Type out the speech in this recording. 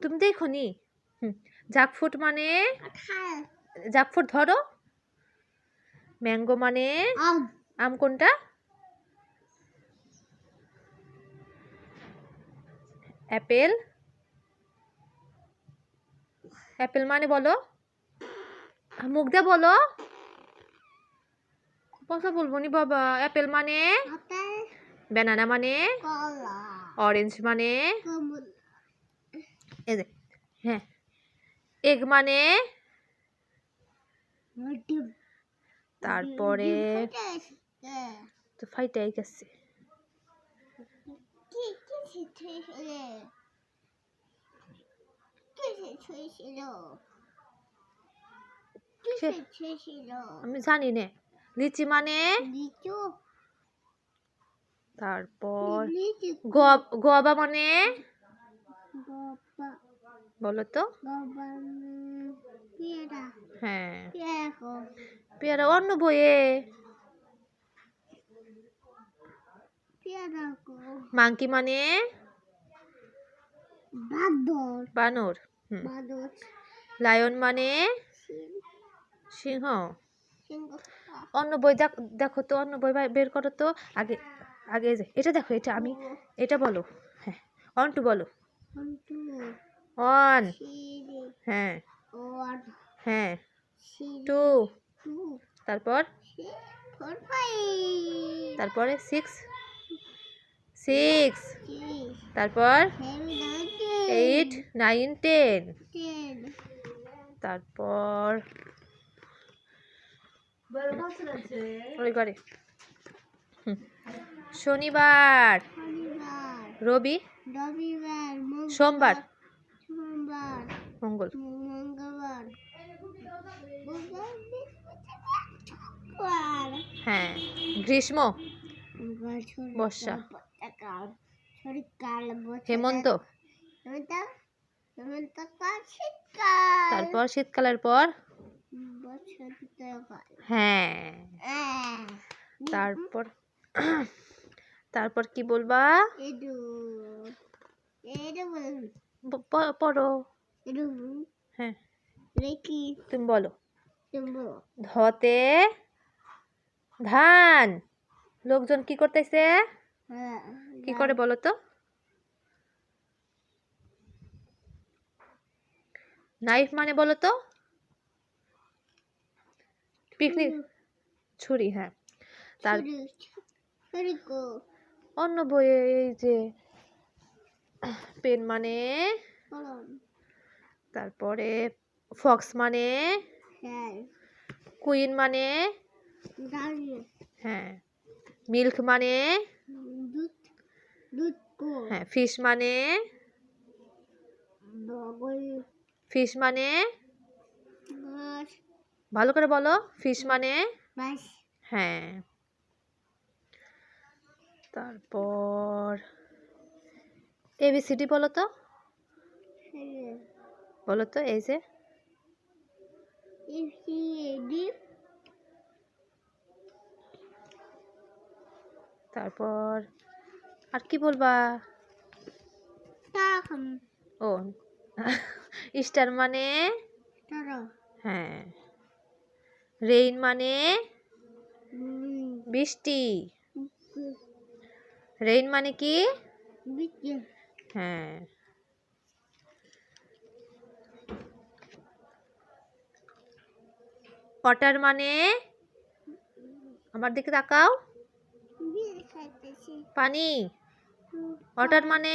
তুমি দেখো নি। জ্যাকফ্রুট মানে জ্যাকফ্রুট ধরো। ম্যাঙ্গো মানে আম কোনটা? অ্যাপেল। অ্যাপেল মানে বলো, মুখ দিয়ে বলো। কথা বলবো নি বাবা। অ্যাপেল মানে ব্যানানা মানে অরেঞ্জ মানে হ্যাঁ এগ মানে তারপরে তো ফাইটাই গেছে। আমি জানি না। লিচি মানে তারপর গোয়াবা মানে বলো তো। হ্যাঁ পেয়ারা অন্য বইয়ে। মাংকি মানে বানর। লায়ন মানে সিংহ। অন্য বই দেখো তো, অন্য বই বের করো তো। আগে আগে এটা দেখো, এটা আমি এটা বলো। হ্যাঁ অন টু বলো। ওয়ান হ্যাঁ হ্যাঁ টু তারপর তারপরে সিক্স তারপর 8 9 10 তারপর ওই করে শনিবার রবি সোমবার মঙ্গলবার হ্যাঁ গ্রীষ্ম বর্ষা হেমন্ত তারপর শীতকালের পর হ্যাঁ তারপর তারপর কি বলবা? পড়ো। হ্যাঁ তুমি বলো। ধতে ধান। লোকজন কি করতেছে? কি করে বলো তো? নাইফ মানে বলো তো। পিকনিক ছুরি। হ্যাঁ তার অন্য বইয়ে এই যে পেন মানে তারপরে ফক্স মানে কুইন মানে হ্যাঁ মিল্ক মানে হ্যাঁ ফিশ মানে ভালো করে বলো। ফিশ মানে হ্যাঁ তারপর এবিসিডি বলো তো। বলো তো এই যে তারপর আর কি বলবা? ও স্টার মানে হ্যাঁ রেইন মানে বৃষ্টি। রেইন মানে কি? হ্যাঁ ওয়াটার মানে আমার দিকে তাকাও। পানি। ওয়াটার মানে